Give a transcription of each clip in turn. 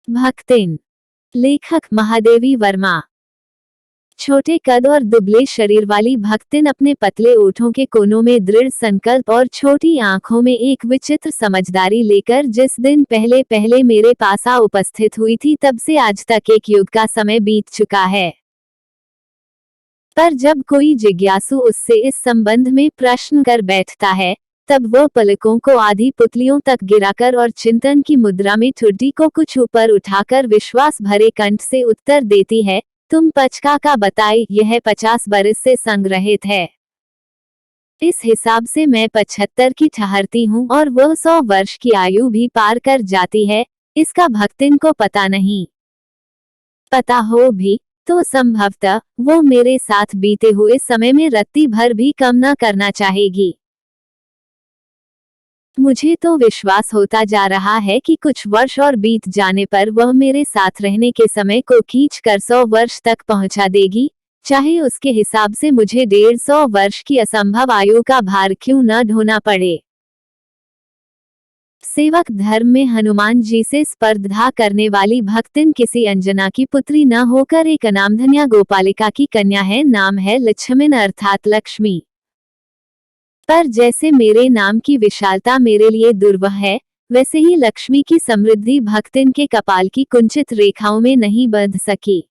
भक्तिन। लेखक महादेवी वर्मा। छोटे कद और दुबले शरीर वाली भक्तिन अपने पतले ओठों के कोनों में दृढ़ संकल्प और छोटी आंखों में एक विचित्र समझदारी लेकर जिस दिन पहले पहले मेरे पास आ उपस्थित हुई थी, तब से आज तक एक युग का समय बीत चुका है। पर जब कोई जिज्ञासु उससे इस संबंध में प्रश्न कर बैठता है, तब वह पलकों को आधी पुतलियों तक गिराकर और चिंतन की मुद्रा में ठुड्डी को कुछ ऊपर उठाकर विश्वास भरे कंठ से उत्तर देती है, तुम पचका का बताई, यह 50 बरस से संग्रहित है। इस हिसाब से मैं 75 की ठहरती हूँ और वह 100 वर्ष की आयु भी पार कर जाती है। इसका भक्तिन को पता नहीं। पता हो भी तो संभवतः वो मेरे साथ बीते हुए समय में रत्ती भर भी कम न करना चाहेगी। मुझे तो विश्वास होता जा रहा है कि कुछ वर्ष और बीत जाने पर वह मेरे साथ रहने के समय को खींच कर 100 वर्ष तक पहुंचा देगी, चाहे उसके हिसाब से मुझे 150 वर्ष की असंभव आयु का भार क्यों न ढोना पड़े। सेवक धर्म में हनुमान जी से स्पर्धा करने वाली भक्तिन किसी अंजना की पुत्री न होकर एक अनामधन्या गोपालिका की कन्या है। नाम है लक्ष्मण अर्थात लक्ष्मी। पर जैसे मेरे नाम की विशालता मेरे लिए दुर्लभ है, वैसे ही लक्ष्मी की समृद्धि भक्तिन के कपाल की कुंचित रेखाओं में नहीं बंध सकी।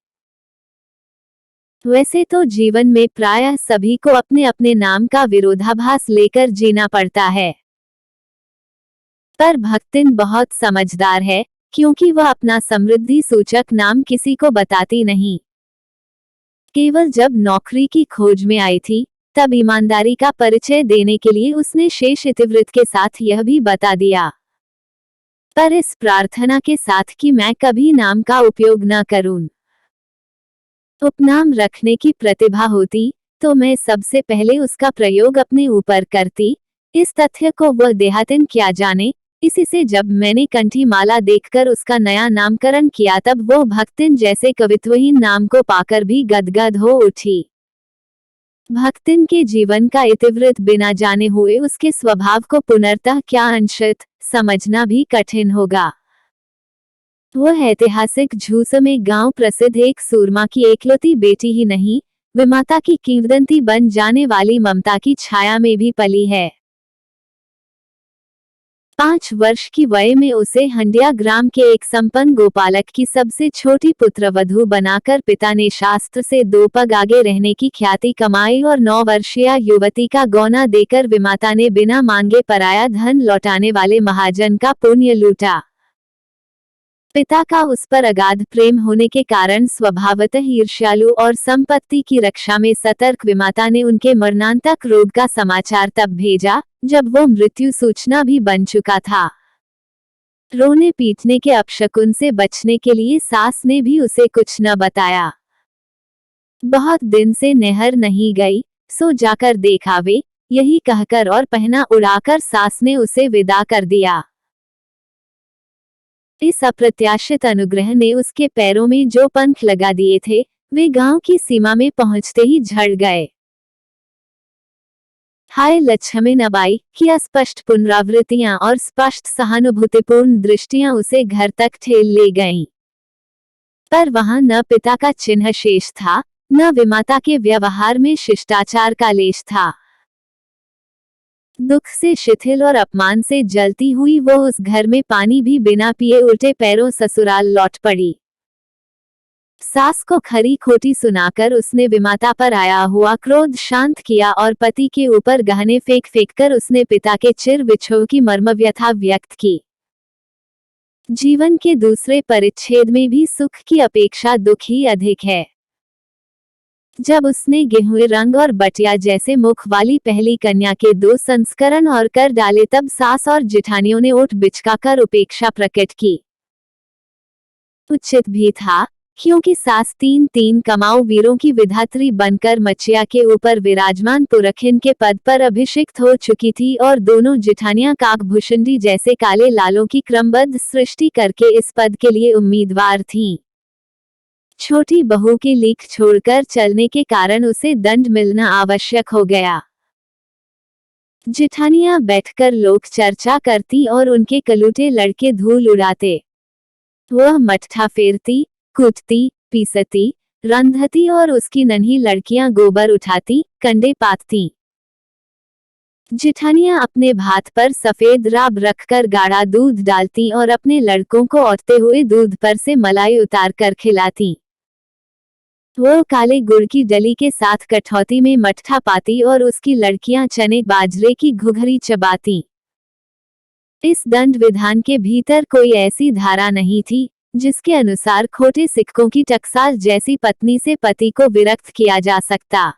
वैसे तो जीवन में प्रायः सभी को अपने अपने नाम का विरोधाभास लेकर जीना पड़ता है, पर भक्तिन बहुत समझदार है, क्योंकि वह अपना समृद्धि सूचक नाम किसी को बताती नहीं। केवल जब नौकरी की खोज में आई थी, तब ईमानदारी का परिचय देने के लिए उसने शेष इतिवृत्त के साथ यह भी बता दिया, पर इस प्रार्थना के साथ कि मैं कभी नाम का उपयोग न करूं। उपनाम रखने की प्रतिभा होती तो मैं सबसे पहले उसका प्रयोग अपने ऊपर करती। इस तथ्य को वह देहातिन क्या जाने, इसी से जब मैंने कंठी माला देखकर उसका नया नामकरण किया, तब वो भक्तिन जैसे कवित्वहीन नाम को पाकर भी गदगद हो उठी। भक्तिन के जीवन का इतिवृत्त बिना जाने हुए उसके स्वभाव को पुनर्तः क्या अंशित समझना भी कठिन होगा। वह ऐतिहासिक झूसमे गांव प्रसिद्ध एक सूरमा की एकलौती बेटी ही नहीं, विमाता की किंवदंती बन जाने वाली ममता की छाया में भी पली है। 5 वर्ष की वय में उसे हंडिया ग्राम के एक संपन्न गोपालक की सबसे छोटी पुत्रवधू बनाकर पिता ने शास्त्र से 2 पग आगे रहने की ख्याति कमाई और 9 वर्षीय युवती का गौना देकर विमाता ने बिना मांगे पराया धन लौटाने वाले महाजन का पुण्य लूटा। पिता का उस पर अगाध प्रेम होने के कारण स्वभावतः ईर्ष्यालु और संपत्ति की रक्षा में सतर्क विमाता ने उनके मरणांतक रोग का समाचार तब भेजा, जब वो मृत्यु सूचना भी बन चुका था। रोने पीटने के अपशकुन से बचने के लिए सास ने भी उसे कुछ न बताया। बहुत दिन से नहर नहीं गई, सो जाकर देखावे, यही कहकर और पहना उड़ाकर सास ने उसे विदा कर दिया। इस अप्रत्याशित अनुग्रह ने उसके पैरों में जो पंख लगा दिए थे, वे गांव की सीमा में पहुंचते ही झड़ गए। हाय लक्ष्मण अबाई की अस्पष्ट पुनरावृत्तियां और स्पष्ट सहानुभूतिपूर्ण दृष्टियां उसे घर तक ठेल ले गईं। पर वहां न पिता का चिन्ह शेष था, न विमाता के व्यवहार में शिष्टाचार का लेश था। दुख से शिथिल और अपमान से जलती हुई वो उस घर में पानी भी बिना पिए उल्टे पैरों ससुराल लौट पड़ी। सास को खरी खोटी सुनाकर उसने विमाता पर आया हुआ क्रोध शांत किया और पति के ऊपर गहने फेंक फेंक कर उसने पिता के चिर विछोह की मर्मव्यथा व्यक्त की। जीवन के दूसरे परिच्छेद में भी सुख की अपेक्षा दुख ही अधिक है। जब उसने गेहुए रंग और बटिया जैसे मुख वाली पहली कन्या के 2 संस्करण और कर डाले, तब सास और जिठानियों ने ओठ बिचकाकर उपेक्षा प्रकट की। उचित भी था, क्योंकि सास 3 कमाऊ वीरों की विधात्री बनकर मचिया के ऊपर विराजमान पुरखिन के पद पर अभिषिक्त हो चुकी थी और दोनों जिठानियां काकभूषुंडी जैसे काले लालों की क्रमबद्ध सृष्टि करके इस पद के लिए उम्मीदवार थीं। छोटी बहू की लीक छोड़कर चलने के कारण उसे दंड मिलना आवश्यक हो गया। जिठानियां बैठकर लोक चर्चा करती और उनके कलूटे लड़के धूल उड़ाते। वह मट्ठा फेरती, कूटती, पीसती, रंधती और उसकी नन्ही लड़कियां गोबर उठाती, कंडे पाथती। जिठानियां अपने भात पर सफेद राब रखकर गाढ़ा दूध डालती और अपने लड़कों को औटते हुए दूध पर से मलाई उतार कर खिलाती। वो काले गुड़ की डली के साथ कठौती में मट्ठा पाती और उसकी लड़कियां चने बाजरे की घुघरी चबाती। इस दंड विधान के भीतर कोई ऐसी धारा नहीं थी जिसके अनुसार खोटे सिक्कों की टकसाल जैसी पत्नी से पति को विरक्त किया जा सकता।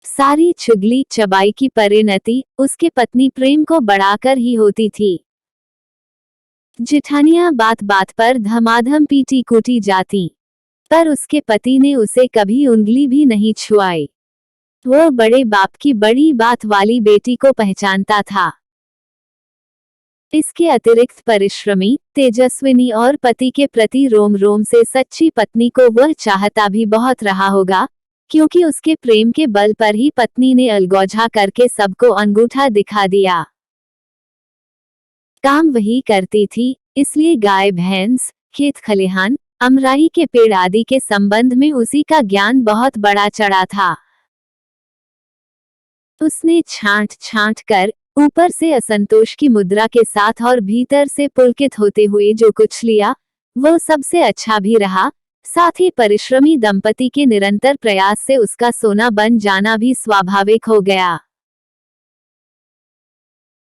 सारी चुगली चबाई की परिणति उसके पत्नी प्रेम को बढ़ाकर ही होती थी। जिठानियां बात बात पर धमाधम पीटी कूटी जाती, पर उसके पति ने उसे कभी उंगली भी नहीं छुआई। वो बड़े बाप की बड़ी बात वाली बेटी को पहचानता था। इसके अतिरिक्त परिश्रमी, तेजस्विनी और पति के प्रति रोम रोम से सच्ची पत्नी को वह चाहता भी बहुत रहा होगा, क्योंकि उसके प्रेम के बल पर ही पत्नी ने अलगौझा करके सबको अंगूठा दिखा दिया। काम वही करती थी, इसलिए गाय भैंस, खेत खलिहान, अमराई के पेड़ आदि के संबंध में उसी का ज्ञान बहुत बड़ा चढ़ा था। उसने छांट छांट कर, ऊपर से असंतोष की मुद्रा के साथ और भीतर से पुलकित होते हुए जो कुछ लिया, वो सबसे अच्छा भी रहा। साथ ही परिश्रमी दंपति के निरंतर प्रयास से उसका सोना बन जाना भी स्वाभाविक हो गया।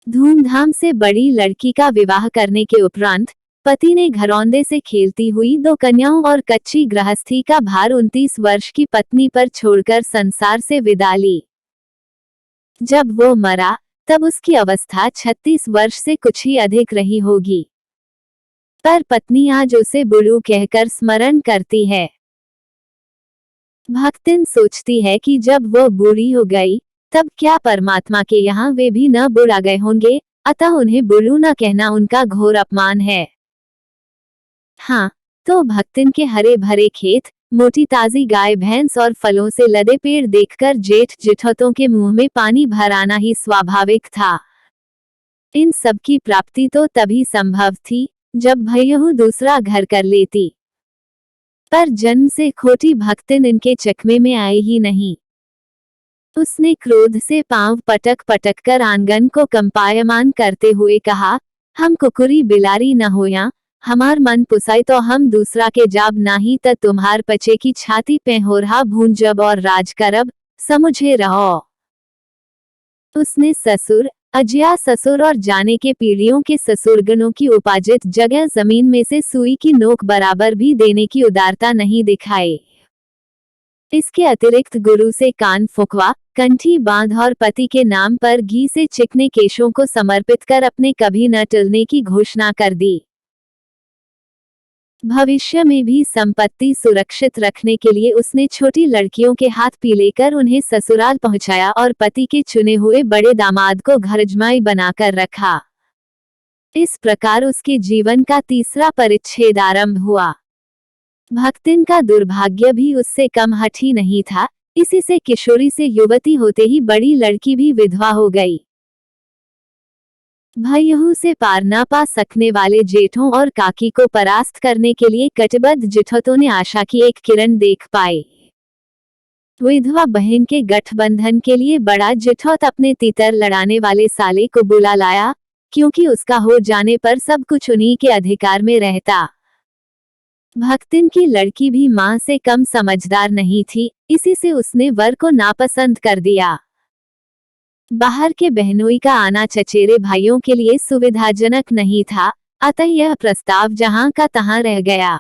धूमधाम से बड़ी लड़की का विवाह करने के उपरांत पति ने घरौंदे से खेलती हुई 2 कन्याओं और कच्ची गृहस्थी का भार 29 वर्ष की पत्नी पर छोड़कर संसार से विदा ली। जब वो मरा तब उसकी अवस्था 36 वर्ष से कुछ ही अधिक रही होगी, पर पत्नी आज उसे बुढ़ू कहकर स्मरण करती है। भक्तिन सोचती है कि जब वो बूढ़ी हो गई तब क्या परमात्मा के यहाँ वे भी न बुढ़ा गए होंगे, अतः उन्हें बुढ़ू न कहना उनका घोर अपमान है। हाँ, तो भक्तिन के हरे भरे खेत, मोटी ताजी गाय भैंस और फलों से लदे पेड़ देखकर जेठ जेठौतों के मुंह में पानी भर आना ही स्वाभाविक था। इन सब की प्राप्ति तो तभी संभव थी जब भैयहू दूसरा घर कर लेती, पर जन्म से खोटी भक्तिन इनके चकमे में आई ही नहीं। उसने क्रोध से पांव पटक पटक कर आंगन को कंपायमान करते हुए कहा, हम कुकुरी बिलारी न होया, हमार मन पुसाई तो हम दूसरा के जाब नाही त तुम्हार पचे की छाती पे होरहा भूंजब और राज करब, समुझे रहो। उसने ससुर, अजया ससुर और जाने के पीढ़ियों के ससुरगणों की उपाजित जगह जमीन में से सुई की नोक बराबर भी देने की उदारता नहीं दिखाई। इसके अतिरिक्त गुरु से कान फुकवा, कंठी बांध और पति के नाम पर घी से चिकने केशों को समर्पित कर अपने कभी न टलने की घोषणा कर दी। भविष्य में भी संपत्ति सुरक्षित रखने के लिए उसने छोटी लड़कियों के हाथ पीलेकर उन्हें ससुराल पहुंचाया और पति के चुने हुए बड़े दामाद को घरजमाई बनाकर रखा। इस प्रकार उसके जीवन का तीसरा परिच्छेद आरंभ हुआ। भक्तिन का दुर्भाग्य भी उससे कम हठी नहीं था, इसी से किशोरी से युवती होते ही बड़ी लड़की भी विधवा हो गई। भैयहू से पार न पा सकने वाले जेठों और काकी को परास्त करने के लिए कटिबद्ध जेठौतों ने आशा की एक किरण देख पाई। विधवा बहन के गठबंधन के लिए बड़ा जेठौत अपने तीतर लड़ाने वाले साले को बुला लाया, क्योंकि उसका हो जाने पर सब कुछ उन्हीं के अधिकार में रहता। भक्तिन की लड़की भी मां से कम समझदार नहीं थी, इसी से उसने वर को नापसंद कर दिया। बाहर के बहनोई का आना चचेरे भाइयों के लिए सुविधाजनक नहीं था, अतः यह प्रस्ताव जहां का तहां रह गया।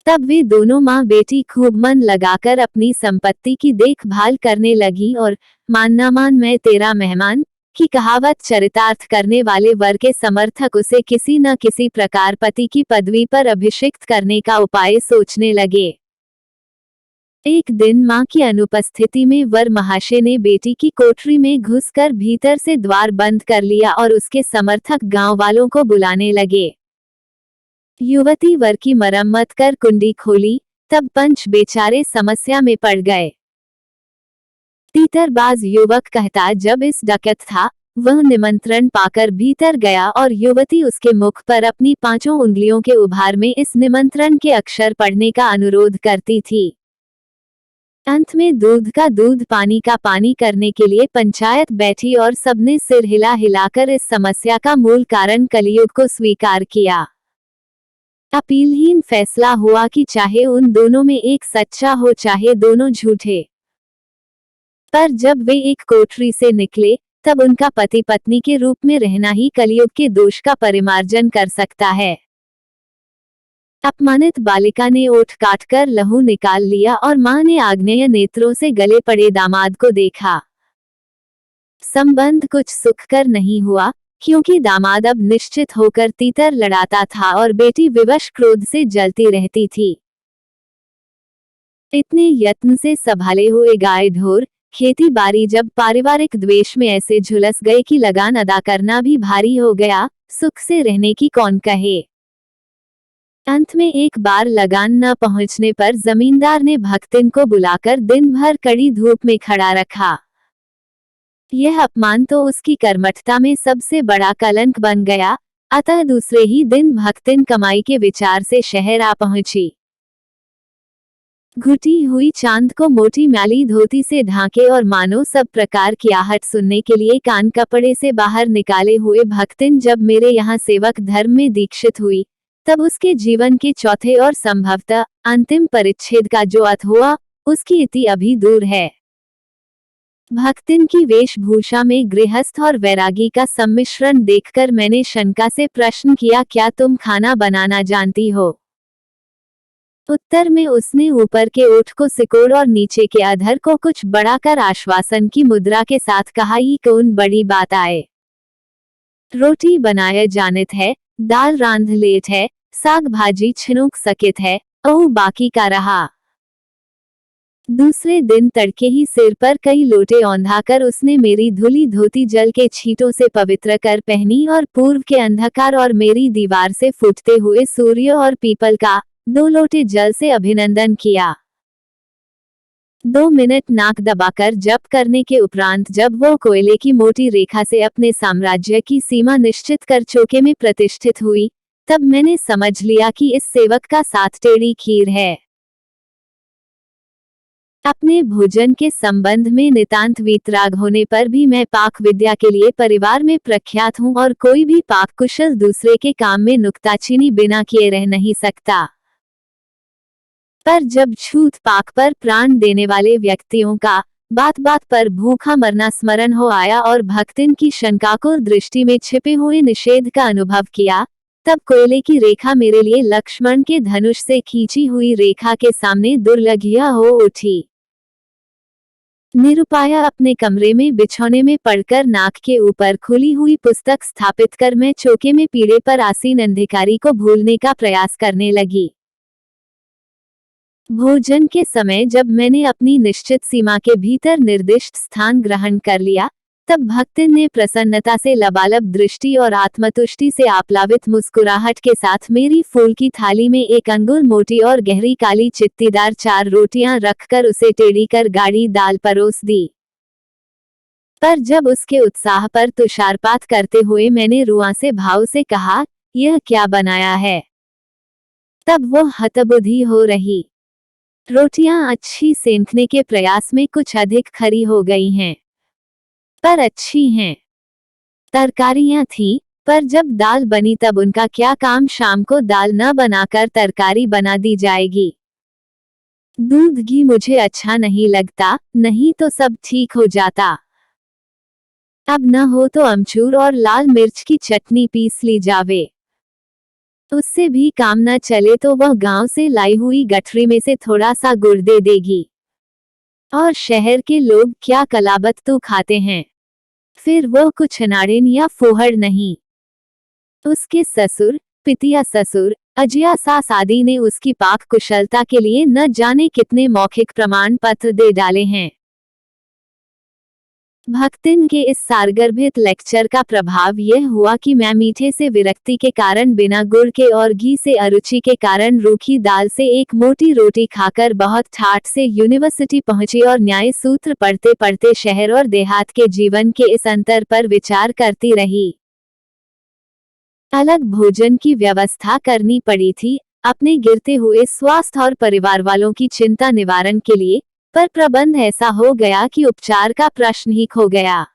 तब वे दोनों माँ बेटी खूब मन लगाकर अपनी संपत्ति की देखभाल करने लगी और मानना मान मैं तेरा मेहमान की कहावत चरितार्थ करने वाले वर के समर्थक उसे किसी न किसी प्रकार पति की पदवी पर अभिषिक्त करने का उपाय सोचने लगे। एक दिन मां की अनुपस्थिति में वर महाशय ने बेटी की कोठरी में घुसकर भीतर से द्वार बंद कर लिया और उसके समर्थक गांव वालों को बुलाने लगे। युवती वर की मरम्मत कर कुंडी खोली, तब पंच बेचारे समस्या में पड़ गए। तीतरबाज युवक कहता, जब इस डकैत था वह निमंत्रण पाकर भीतर गया और युवती उसके मुख पर अपनी 5 उंगलियों के उभार में इस निमंत्रण के अक्षर पढ़ने का अनुरोध करती थी। अंत में दूध का दूध पानी का पानी करने के लिए पंचायत बैठी और सबने सिर हिला हिलाकर इस समस्या का मूल कारण कलयुग को स्वीकार किया। अपीलहीन फैसला हुआ कि चाहे उन दोनों में एक सच्चा हो चाहे दोनों झूठे। पर जब वे एक कोठरी से निकले तब उनका पति पत्नी के रूप में रहना ही कलयुग के दोष का परिमार्जन कर सकता है। अपमानित बालिका ने ओठ काटकर लहू निकाल लिया और मां ने आग्नेय नेत्रों से गले पड़े दामाद को देखा। संबंध कुछ सुखकर नहीं हुआ, क्योंकि दामाद अब निश्चित होकर तीतर लड़ाता था और बेटी विवश क्रोध से जलती रहती थी। इतने यत्न से संभाले हुए गाय ढोर खेती बाड़ी जब पारिवारिक द्वेष में ऐसे झुलस गए कि लगान अदा करना भी भारी हो गया, सुख से रहने की कौन कहे। अंत में एक बार लगान न पहुंचने पर जमींदार ने भक्तिन को बुलाकर दिन भर कड़ी धूप में खड़ा रखा। यह अपमान तो उसकी कर्मठता में सबसे बड़ा कलंक बन गया, अतः दूसरे ही दिन भक्तिन कमाई के विचार से शहर आ पहुंची। घुटी हुई चांद को मोटी मैली धोती से ढांके और मानो सब प्रकार की आहट सुनने के लिए कान कपड़े से बाहर निकाले हुए भक्तिन जब मेरे यहाँ सेवक धर्म में दीक्षित हुई, तब उसके जीवन के चौथे और संभवतः अंतिम परिच्छेद का जो अर्थ हुआ, उसकी इति अभी दूर है। भक्तिन की वेशभूषा में गृहस्थ और वैरागी का सम्मिश्रण देखकर मैंने शंका से प्रश्न किया, क्या तुम खाना बनाना जानती हो? उत्तर में उसने ऊपर के ओठ को सिकोड़ और नीचे के अधर को कुछ बढ़ाकर आश्वासन की मुद्रा के साथ कहा, ये कौन बड़ी बात आए। रोटी बनाए जानित है, दाल रांध लेट है, साग भाजी छिनूक सकित है, ओह बाकी का रहा। दूसरे दिन तड़के ही सिर पर कई लोटे औंधाकर उसने मेरी धुली धोती जल के छींटों से पवित्र कर पहनी और पूर्व के अंधकार और मेरी दीवार से फूटते हुए सूर्य और पीपल का 2 लोटे जल से अभिनंदन किया। 2 मिनट नाक दबाकर जप करने के उपरांत जब वो कोयले की मोटी रेखा से अपने साम्राज्य की सीमा निश्चित कर चौके में प्रतिष्ठित हुई, तब मैंने समझ लिया कि इस सेवक का 7 टेढ़ी खीर है। अपने भोजन के संबंध में नितांत वीतराग होने पर भी मैं पाक विद्या के लिए परिवार में प्रख्यात हूँ और कोई भी पाक कुशल दूसरे के काम में नुक्ताचीनी बिना किए रह नहीं सकता। पर जब छूत पाक पर प्राण देने वाले व्यक्तियों का बात बात पर भूखा मरना स्मरण हो आया और भक्तिन की शंकाकुल दृष्टि में छिपे हुए निषेध का अनुभव किया, तब कोयले की रेखा मेरे लिए लक्ष्मण के धनुष से खींची हुई रेखा के सामने दुर्लघिया हो उठी। निरुपाया अपने कमरे में बिछौने में पड़कर नाक के ऊपर खुली हुई पुस्तक स्थापित कर मैं चौके में पीढ़े पर आसीन अंधिकारी को भूलने का प्रयास करने लगी। भोजन के समय जब मैंने अपनी निश्चित सीमा के भीतर निर्दिष्ट स्थान ग्रहण कर लिया, तब भक्तिन ने प्रसन्नता से लबालब दृष्टि और आत्मतुष्टि से आप्लावित मुस्कुराहट के साथ मेरी फूल की थाली में 1 अंगुल मोटी और गहरी काली चित्तीदार 4 रोटियां रखकर उसे टेढ़ी कर गाढ़ी दाल परोस दी। पर जब उसके उत्साह पर तुषारपात करते हुए मैंने रुआंसे भाव से कहा, यह क्या बनाया है, तब वो हतबुद्धि हो रही। रोटियां अच्छी सेंकने के प्रयास में कुछ अधिक खरी हो गई हैं, पर अच्छी हैं। तरकारियां थीं, पर जब दाल बनी तब उनका क्या काम, शाम को दाल न बनाकर तरकारी बना दी जाएगी। दूध घी मुझे अच्छा नहीं लगता, नहीं तो सब ठीक हो जाता। अब न हो तो अमचूर और लाल मिर्च की चटनी पीस ली जावे। उससे भी काम न चले तो वह गांव से लाई हुई गठरी में से थोड़ा सा गुड़ दे देगी। और शहर के लोग क्या कलाबत तो खाते हैं, फिर वो कुछ नाड़ेन या फोहड़ नहीं। उसके ससुर, पितिया ससुर, अजिया सास आदि ने उसकी पाक कुशलता के लिए न जाने कितने मौखिक प्रमाण पत्र दे डाले हैं। भक्तिन के इस सारगर्भित लेक्चर का प्रभाव यह हुआ कि मैं मीठे से विरक्ति के कारण बिना गुड़ के और घी से अरुचि के कारण रूखी दाल से एक मोटी रोटी खाकर बहुत ठाठ से यूनिवर्सिटी पहुंची और न्याय सूत्र पढ़ते पढ़ते शहर और देहात के जीवन के इस अंतर पर विचार करती रही। अलग भोजन की व्यवस्था करनी पड़ी थी अपने गिरते हुए स्वास्थ्य और परिवार वालों की चिंता निवारण के लिए, पर प्रबंध ऐसा हो गया कि उपचार का प्रश्न ही खो गया।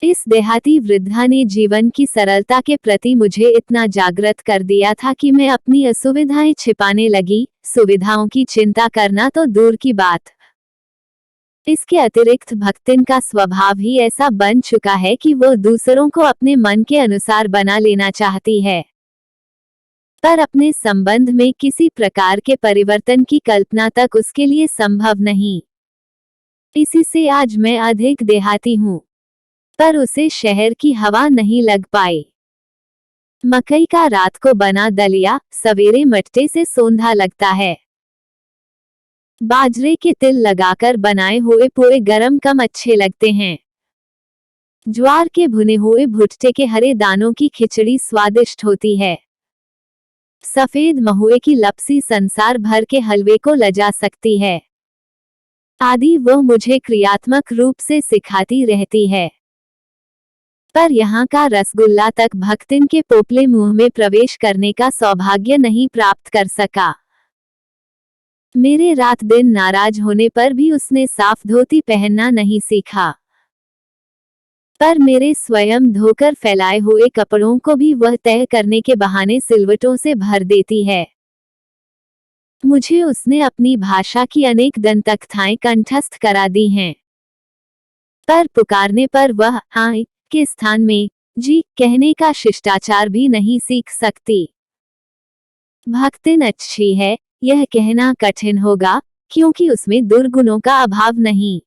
इस देहाती वृद्धा ने जीवन की सरलता के प्रति मुझे इतना जागृत कर दिया था कि मैं अपनी असुविधाएं छिपाने लगी, सुविधाओं की चिंता करना तो दूर की बात। इसके अतिरिक्त भक्तिन का स्वभाव ही ऐसा बन चुका है कि वो दूसरों को अपने मन के अनुसार बना लेना चाहती है, पर अपने संबंध में किसी प्रकार के परिवर्तन की कल्पना तक उसके लिए संभव नहीं। इसी से आज मैं अधिक देहाती हूँ, पर उसे शहर की हवा नहीं लग पाई। मकई का रात को बना दलिया सवेरे मट्टे से सोंधा लगता है। बाजरे के तिल लगाकर बनाए हुए पोहे गरम कम अच्छे लगते हैं। ज्वार के भुने हुए भुट्टे के हरे दानों की खिचड़ी स्वादिष्ट होती है। सफेद महुए की लपसी संसार भर के हलवे को लजा सकती है। आदि वह मुझे क्रियात्मक रूप से सिखाती रहती है। पर यहाँ का रसगुल्ला तक भक्तिन के पोपले मुंह में प्रवेश करने का सौभाग्य नहीं प्राप्त कर सका। मेरे रात दिन नाराज होने पर भी उसने साफ धोती पहनना नहीं सीखा, पर मेरे स्वयं धोकर फैलाए हुए कपड़ों को भी वह तय करने के बहाने सिलवटों से भर देती है। मुझे उसने अपनी भाषा की अनेक दंतकथाएं कंठस्थ करा दी हैं, पर पुकारने पर वह आए के स्थान में जी कहने का शिष्टाचार भी नहीं सीख सकती। भक्तिन अच्छी है, यह कहना कठिन होगा, क्योंकि उसमें दुर्गुणों का अभाव नहीं।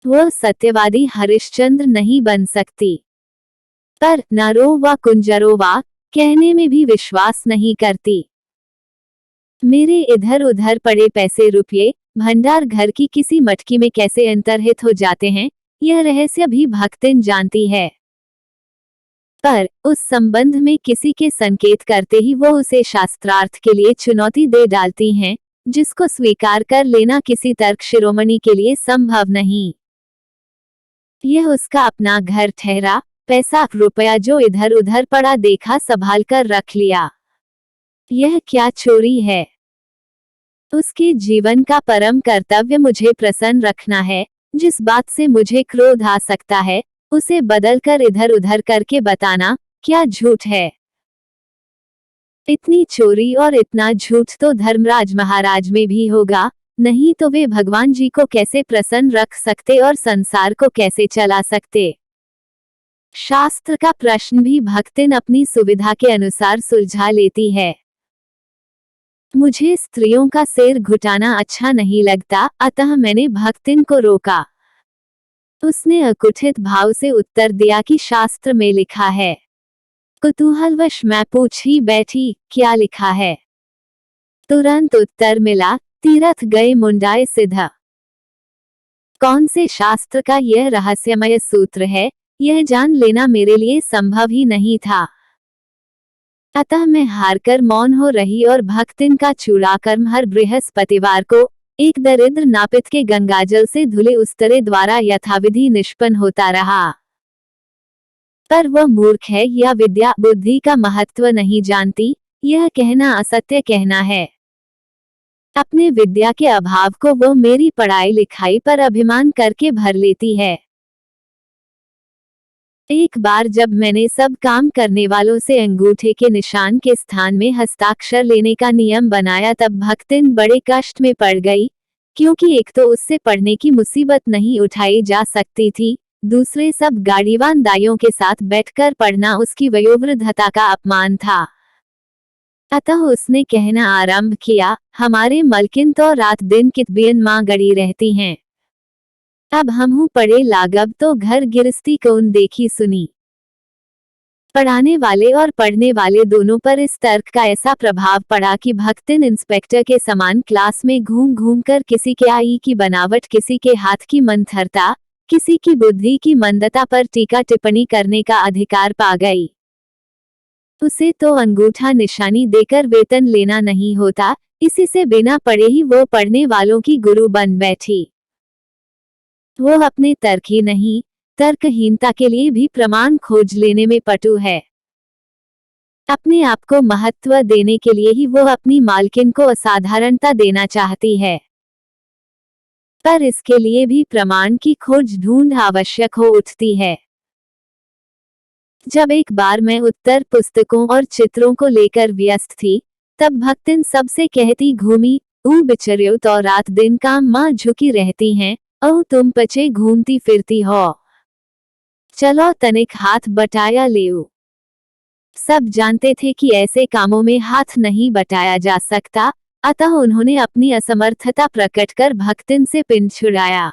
वह सत्यवादी हरिश्चंद्र नहीं बन सकती, पर नरो व कुंजरो वा कहने में भी विश्वास नहीं करती। मेरे इधर उधर पड़े पैसे रुपये भंडार घर की किसी मटकी में कैसे अंतर्हित हो जाते हैं, यह रहस्य भी भक्तिन जानती है। पर उस संबंध में किसी के संकेत करते ही वो उसे शास्त्रार्थ के लिए चुनौती दे डालती हैं, जिसको स्वीकार कर लेना किसी तर्क शिरोमणि के लिए संभव नहीं। यह उसका अपना घर ठहरा, पैसा रुपया जो इधर उधर पड़ा देखा संभाल कर रख लिया। यह क्या चोरी है? उसके जीवन का परम कर्तव्य मुझे प्रसन्न रखना है। जिस बात से मुझे क्रोध आ सकता है, उसे बदलकर इधर उधर करके बताना क्या झूठ है। इतनी चोरी और इतना झूठ तो धर्मराज महाराज में भी होगा, नहीं तो वे भगवान जी को कैसे प्रसन्न रख सकते और संसार को कैसे चला सकते। शास्त्र का प्रश्न भी भक्तिन अपनी सुविधा के अनुसार सुलझा लेती है। मुझे स्त्रियों का सिर घुटाना अच्छा नहीं लगता, अतः मैंने भक्तिन को रोका। उसने अकुठित भाव से उत्तर दिया कि शास्त्र में लिखा है। कुतूहलवश मैं पूछ ही बैठी, क्या लिखा है? तुरंत उत्तर मिला, तीरथ गए मुंडाए सिद्ध। कौन से शास्त्र का यह रहस्यमय सूत्र है, यह जान लेना मेरे लिए संभव ही नहीं था। अतः मैं हारकर मौन हो रही और भक्तिन का चूड़ाकर्म हर बृहस्पतिवार को एक दरिद्र नापित के गंगाजल से धुले उस्तरे द्वारा यथाविधि निष्पन्न होता रहा। पर वह मूर्ख है या विद्या बुद्धि का महत्व नहीं जानती, यह कहना असत्य कहना है। अपने विद्या के अभाव को वो मेरी पढ़ाई लिखाई पर अभिमान करके भर लेती है। एक बार जब मैंने सब काम करने वालों से अंगूठे के निशान के स्थान में हस्ताक्षर लेने का नियम बनाया, तब भक्तिन बड़े कष्ट में पड़ गई, क्योंकि एक तो उससे पढ़ने की मुसीबत नहीं उठाई जा सकती थी, दूसरे सब गाड़ीवान दाइयों के साथ बैठकर पढ़ना उसकी वयोवृद्धता का अपमान था। अतः उसने कहना आरंभ किया, हमारे मलकिन तो रात दिन कितबियन माँ गड़ी रहती हैं। अब हमहू पढ़े लागब तो घर गिरस्ती कौन देखी सुनी। पढ़ाने वाले और पढ़ने वाले दोनों पर इस तर्क का ऐसा प्रभाव पड़ा कि भक्तिन इंस्पेक्टर के समान क्लास में घूम घूम कर किसी के आई की बनावट, किसी के हाथ की मंथरता, किसी की बुद्धि की मंदता पर टीका टिप्पणी करने का अधिकार पा गई। उसे तो अंगूठा निशानी देकर वेतन लेना नहीं होता, इसी से बिना पढ़े ही वो पढ़ने वालों की गुरु बन बैठी। वो अपने तर्क ही नहीं, तर्कहीनता के लिए भी प्रमाण खोज लेने में पटु है। अपने आप को महत्व देने के लिए ही वो अपनी मालकिन को असाधारणता देना चाहती है, पर इसके लिए भी प्रमाण की खोज ढूंढ आवश्यक हो उठती है। जब एक बार मैं उत्तर पुस्तकों और चित्रों को लेकर व्यस्त थी, तब भक्तिन सबसे कहती घूमी, ऊ बिचर्यो तो रात दिन काम माँ झुकी रहती हैं, ओ तुम पचे घूमती फिरती हो, चलो तनिक हाथ बटाया लेऊ। सब जानते थे कि ऐसे कामों में हाथ नहीं बटाया जा सकता, अतः उन्होंने अपनी असमर्थता प्रकट कर भक्तिन से पिंड छुड़ाया।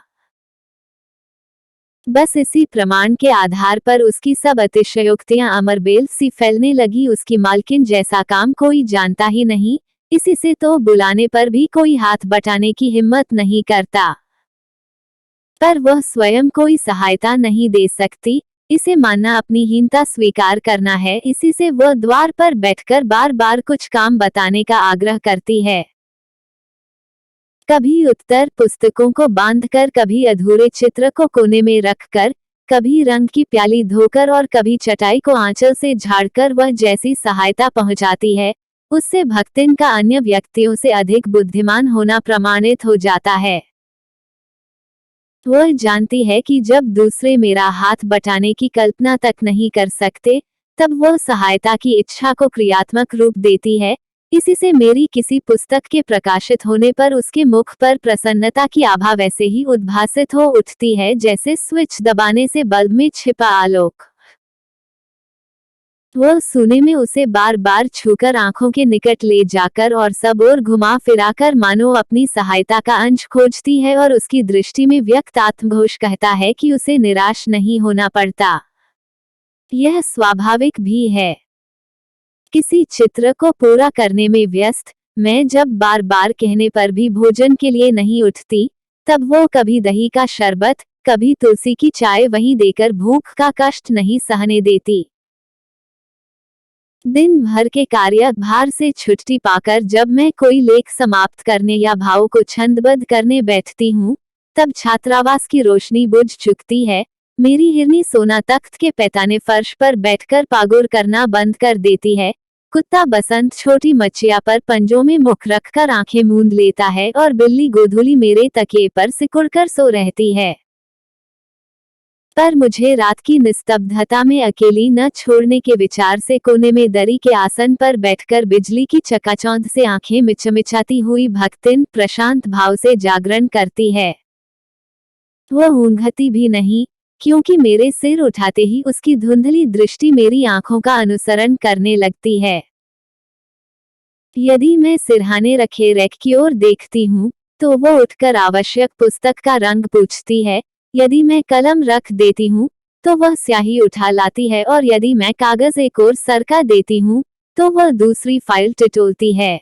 बस इसी प्रमाण के आधार पर उसकी सब अतिशयोक्तियां अमरबेल सी फैलने लगी। उसकी मालकिन जैसा काम कोई जानता ही नहीं, इसी से तो बुलाने पर भी कोई हाथ बटाने की हिम्मत नहीं करता। पर वह स्वयं कोई सहायता नहीं दे सकती, इसे मानना अपनी हीनता स्वीकार करना है। इसी से वह द्वार पर बैठकर बार बार कुछ काम बताने का आग्रह करती है। कभी उत्तर पुस्तकों को बांधकर, कभी अधूरे चित्र को कोने में रखकर, कभी रंग की प्याली धोकर और कभी चटाई को आंचल से झाड़कर वह जैसी सहायता पहुंचाती है, उससे भक्तिन का अन्य व्यक्तियों से अधिक बुद्धिमान होना प्रमाणित हो जाता है। वह जानती है कि जब दूसरे मेरा हाथ बटाने की कल्पना तक नहीं कर सकते, तब वह सहायता की इच्छा को क्रियात्मक रूप देती है। इसी से मेरी किसी पुस्तक के प्रकाशित होने पर उसके मुख पर प्रसन्नता की आभा वैसे ही उद्भासित हो उठती है जैसे स्विच दबाने से बल्ब में छिपा आलोक। वह सुने में उसे बार बार छूकर आंखों के निकट ले जाकर और सब ओर घुमा फिराकर मानो अपनी सहायता का अंश खोजती है, और उसकी दृष्टि में व्यक्त आत्मघोष कहता है कि उसे निराश नहीं होना पड़ता। यह स्वाभाविक भी है। किसी चित्र को पूरा करने में व्यस्त मैं जब बार बार कहने पर भी भोजन के लिए नहीं उठती, तब वो कभी दही का शरबत, कभी तुलसी की चाय वहीं देकर भूख का कष्ट नहीं सहने देती। दिन भर के कार्य भार से छुट्टी पाकर जब मैं कोई लेख समाप्त करने या भाव को छंदबद्ध करने बैठती हूँ, तब छात्रावास की रोशनी बुझ चुकती है। मेरी हिरनी सोना तख्त के पैताने फर्श पर बैठकर पागुर करना बंद कर देती है। कुत्ता बसंत छोटी मच्छिया पर पंजों में मुख रखकर आंखें मूंद लेता है और बिल्ली गोधूली मेरे तकिए पर सिकुड़कर सो रहती है। पर मुझे रात की निस्तब्धता में अकेली न छोड़ने के विचार से कोने में दरी के आसन पर बैठकर बिजली की चकाचौंध से आंखें मिचमिचाती हुई भक्तिन प्रशांत भाव से जागरण करती है। वह ऊँघती भी नहीं, क्योंकि मेरे सिर उठाते ही उसकी धुंधली दृष्टि मेरी आंखों का अनुसरण करने लगती है। यदि मैं सिरहाने रखे रैक की ओर देखती हूँ, तो वह उठकर आवश्यक पुस्तक का रंग पूछती है। यदि मैं कलम रख देती हूँ, तो वह स्याही उठा लाती है, और यदि मैं कागज एक ओर सरका देती हूँ, तो वह दूसरी फाइल टिटोलती है।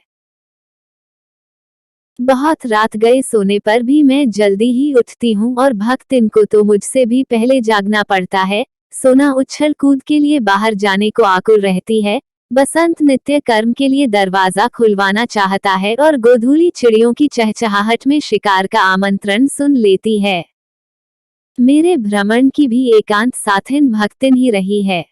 बहुत रात गए सोने पर भी मैं जल्दी ही उठती हूँ, और भक्तिन को तो मुझसे भी पहले जागना पड़ता है। सोना उछल कूद के लिए बाहर जाने को आकुल रहती है। बसंत नित्य कर्म के लिए दरवाजा खुलवाना चाहता है और गोधूली चिड़ियों की चहचहाहट में शिकार का आमंत्रण सुन लेती है। मेरे भ्रमण की भी एकांत साथिन भक्तिन ही रही है।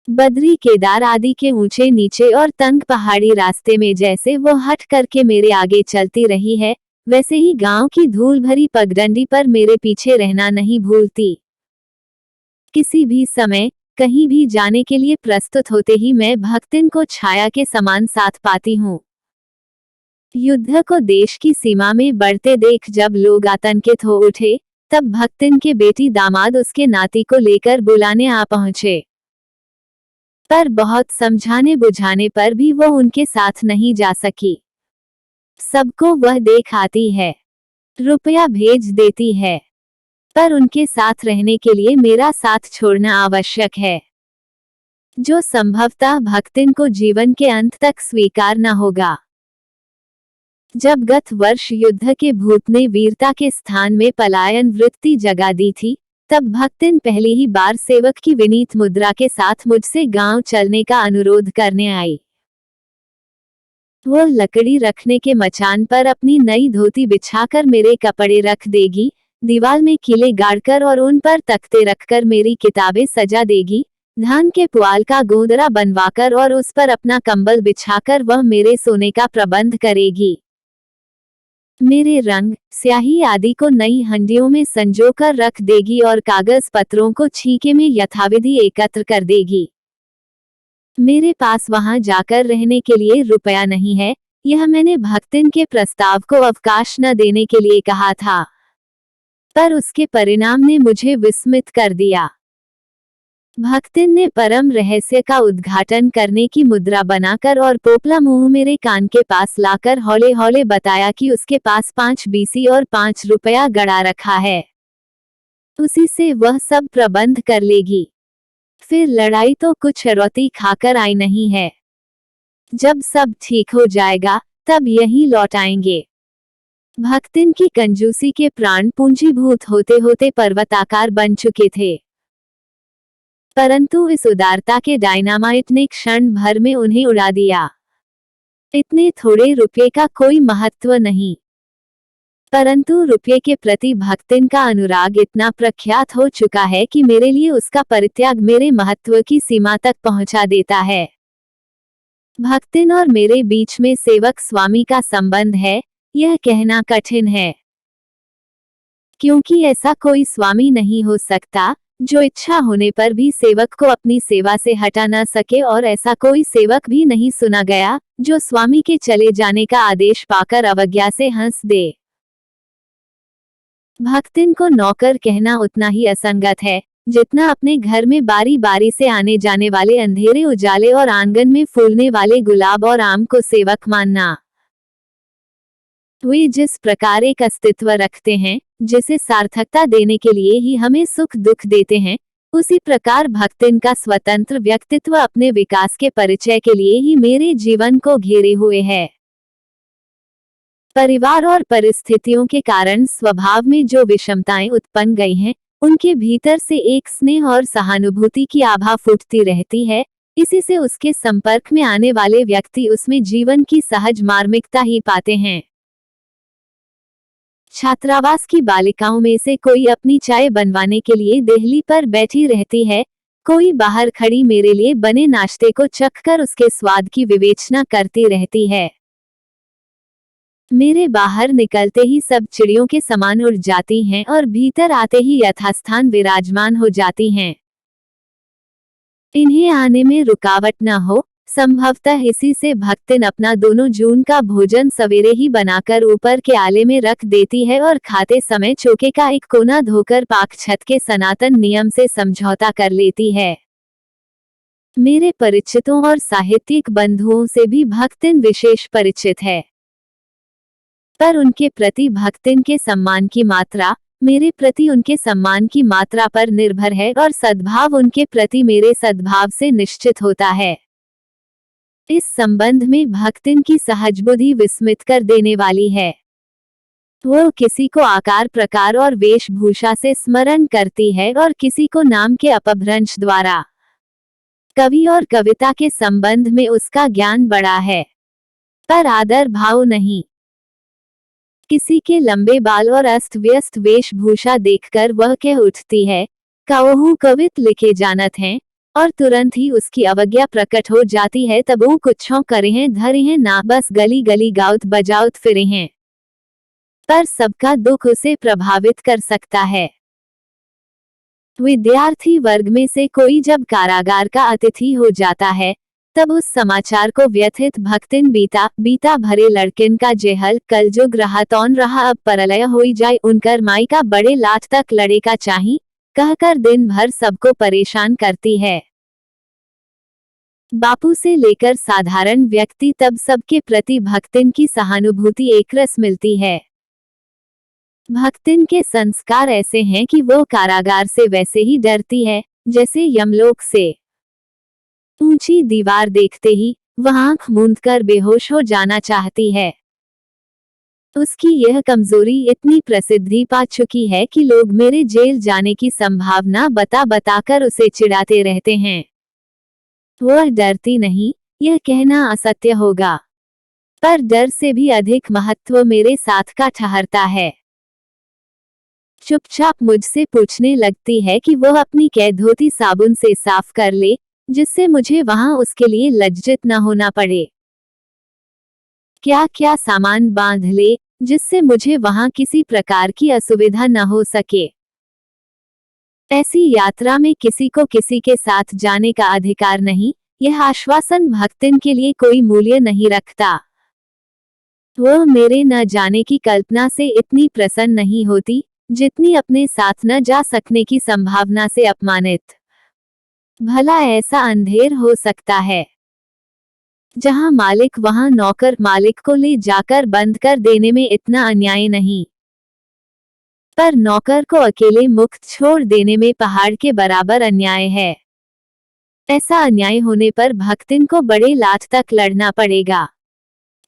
बद्री केदार आदि के ऊंचे नीचे और तंग पहाड़ी रास्ते में जैसे वो हट करके मेरे आगे चलती रही है, वैसे ही गांव की धूल भरी पगडंडी पर मेरे पीछे रहना नहीं भूलती। किसी भी समय कहीं भी जाने के लिए प्रस्तुत होते ही मैं भक्तिन को छाया के समान साथ पाती हूँ। युद्ध को देश की सीमा में बढ़ते देख जब लोग आतंकित हो उठे, तब भक्तिन के बेटी दामाद उसके नाती को लेकर बुलाने आ पहुंचे। पर बहुत समझाने बुझाने पर भी वह उनके साथ नहीं जा सकी। सबको वह देख आती है, रुपया भेज देती है, पर उनके साथ रहने के लिए मेरा साथ छोड़ना आवश्यक है, जो संभवतः भक्तिन को जीवन के अंत तक स्वीकार न होगा। जब गत वर्ष युद्ध के भूत ने वीरता के स्थान में पलायन वृत्ति जगा दी थी, तब भक्तिन पहली ही बार सेवक की विनीत मुद्रा के साथ मुझसे गांव चलने का अनुरोध करने आई। वह लकड़ी रखने के मचान पर अपनी नई धोती बिछाकर मेरे कपड़े रख देगी, दीवार में किले गाड़कर और उन पर तख्ते रखकर मेरी किताबें सजा देगी, धान के पुआल का गोदरा बनवाकर और उस पर अपना कंबल बिछाकर वह मेरे सोने का प्रबंध करेगी। मेरे रंग, स्याही आदि को नई हंडियों में संजोकर रख देगी और कागज पत्रों को छीके में यथाविधि एकत्र कर देगी। मेरे पास वहां जाकर रहने के लिए रुपया नहीं है, यह मैंने भक्तिन के प्रस्ताव को अवकाश न देने के लिए कहा था, पर उसके परिणाम ने मुझे विस्मित कर दिया। भक्तिन ने परम रहस्य का उद्घाटन करने की मुद्रा बनाकर और पोपला मुंह मेरे कान के पास लाकर हौले हौले बताया कि उसके पास 5 बीसी और 5 रुपया गड़ा रखा है, उसी से वह सब प्रबंध कर लेगी। फिर लड़ाई तो कुछ रौती खाकर आई नहीं है। जब सब ठीक हो जाएगा तब यहीं लौट आएंगे। भक्तिन की कंजूसी के प्राण पूंजीभूत होते होते पर्वताकार बन चुके थे, परंतु इस उदारता के डायनामाइट ने क्षण भर में उन्हें उड़ा दिया। इतने थोड़े रुपये का कोई महत्व नहीं, परंतु रुपये के प्रति भक्तिन का अनुराग इतना प्रख्यात हो चुका है कि मेरे लिए उसका परित्याग मेरे महत्व की सीमा तक पहुंचा देता है। भक्तिन और मेरे बीच में सेवक स्वामी का संबंध है, यह कहना कठिन है, क्योंकि ऐसा कोई स्वामी नहीं हो सकता जो इच्छा होने पर भी सेवक को अपनी सेवा से हटा न सके, और ऐसा कोई सेवक भी नहीं सुना गया जो स्वामी के चले जाने का आदेश पाकर अवज्ञा से हंस दे। भक्तिन को नौकर कहना उतना ही असंगत है जितना अपने घर में बारी बारी से आने जाने वाले अंधेरे उजाले और आंगन में फूलने वाले गुलाब और आम को सेवक मानना। वे जिस प्रकार एक अस्तित्व रखते हैं जिसे सार्थकता देने के लिए ही हमें सुख दुख देते हैं, उसी प्रकार भक्तिन का स्वतंत्र व्यक्तित्व अपने विकास के परिचय के लिए ही मेरे जीवन को घेरे हुए है। परिवार और परिस्थितियों के कारण स्वभाव में जो विषमताएं उत्पन्न गई हैं, उनके भीतर से एक स्नेह और सहानुभूति की आभा फूटती रहती है। इसी से उसके संपर्क में आने वाले व्यक्ति उसमें जीवन की सहज मार्मिकता ही पाते हैं। छात्रावास की बालिकाओं में से कोई अपनी चाय बनवाने के लिए देहली पर बैठी रहती है, कोई बाहर खड़ी मेरे लिए बने नाश्ते को चखकर उसके स्वाद की विवेचना करती रहती है। मेरे बाहर निकलते ही सब चिड़ियों के समान उड़ जाती हैं और भीतर आते ही यथास्थान विराजमान हो जाती हैं। इन्हें आने में रुकावट न हो, संभवतः इसी से भक्तिन अपना 2 जून का भोजन सवेरे ही बनाकर ऊपर के आले में रख देती है और खाते समय चौके का एक कोना धोकर पाक छत के सनातन नियम से समझौता कर लेती है। मेरे परिचितों और साहित्यिक बंधुओं से भी भक्तिन विशेष परिचित है, पर उनके प्रति भक्तिन के सम्मान की मात्रा मेरे प्रति उनके सम्मान की मात्रा पर निर्भर है, और सद्भाव उनके प्रति मेरे सद्भाव से निश्चित होता है। इस संबंध में भक्तिन की सहजबुद्धि विस्मित कर देने वाली है। वो किसी को आकार प्रकार और वेशभूषा से स्मरण करती है और किसी को नाम के अपभ्रंश द्वारा। कवि और कविता के संबंध में उसका ज्ञान बड़ा है, पर आदर भाव नहीं। किसी के लंबे बाल और अस्त व्यस्त वेशभूषा देखकर वह कह उठती है, कवहु कवित लिखे जानत हैं, और तुरंत ही उसकी अवज्ञा प्रकट हो जाती है। तब वो कुछों करे हैं धरे हैं ना, बस गली गली गाउत बजाउत फिरे हैं। पर सबका दुख उसे प्रभावित कर सकता है। विद्यार्थी वर्ग में से कोई जब कारागार का अतिथि हो जाता है, तब उस समाचार को व्यथित भक्तिन बीता भरे लड़किन का जेहल कलजुग रहा तौन रहा, अब परलय होई जाए उनकर माई का बड़े लाट तक लड़े का चाही कहकर दिन भर सबको परेशान करती है। बापू से लेकर साधारण व्यक्ति तब सबके प्रति भक्तिन की सहानुभूति एकरस मिलती है। भक्तिन के संस्कार ऐसे हैं कि वो कारागार से वैसे ही डरती है जैसे यमलोक से। ऊंची दीवार देखते ही वह आंख मूंदकर बेहोश हो जाना चाहती है। उसकी यह कमजोरी इतनी प्रसिद्धि पा चुकी है कि लोग मेरे जेल जाने की संभावना बता बताकर उसे चिढ़ाते रहते हैं। वह डरती नहीं, यह कहना असत्य होगा। पर डर से भी अधिक महत्व मेरे साथ का ठहरता है। चुपचाप मुझसे पूछने लगती है कि वह अपनी कैद धोती साबुन से साफ कर ले, जिससे मुझे वहां उसके लिए लज्जित न होना पड़े। क्या क्या सामान बांध ले, जिससे मुझे वहां किसी प्रकार की असुविधा न हो सके। ऐसी यात्रा में किसी को किसी के साथ जाने का अधिकार नहीं, यह आश्वासन भक्तिन के लिए कोई मूल्य नहीं रखता। वह मेरे न जाने की कल्पना से इतनी प्रसन्न नहीं होती, जितनी अपने साथ न जा सकने की संभावना से अपमानित। भला ऐसा अंधेर हो सकता है? जहां मालिक वहां नौकर मालिक को ले जाकर बंद कर देने में इतना अन्याय नहीं, पर नौकर को अकेले मुक्त छोड़ देने में पहाड़ के बराबर अन्याय है। ऐसा अन्याय होने पर भक्तिन को बड़े लाठ तक लड़ना पड़ेगा।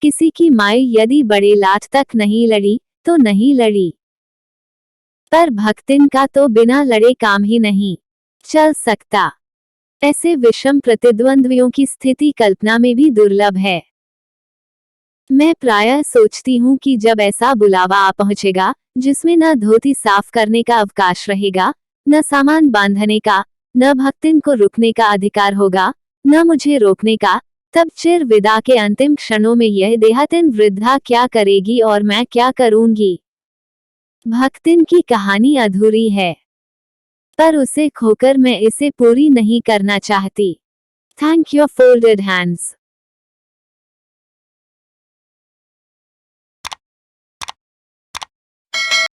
किसी की माई यदि बड़े लाठ तक नहीं लड़ी, तो नहीं लड़ी। पर भक्तिन का तो बिना लड़े काम ही नहीं चल सकता। ऐसे विषम प्रतिद्वंद्वियों की स्थिति कल्पना में भी दुर्लभ है। मैं प्रायः सोचती हूँ कि जब ऐसा बुलावा आ पहुँचेगा, जिसमें न धोती साफ करने का अवकाश रहेगा, न सामान बांधने का, न भक्तिन को रुकने का अधिकार होगा, न मुझे रोकने का, तब चिर विदा के अंतिम क्षणों में यह देहातिन वृद्धा क्या करेगी और मैं क्या करूंगी। भक्तिन की कहानी अधूरी है, पर उसे खोकर मैं इसे पूरी नहीं करना चाहती। Thank you folded hands.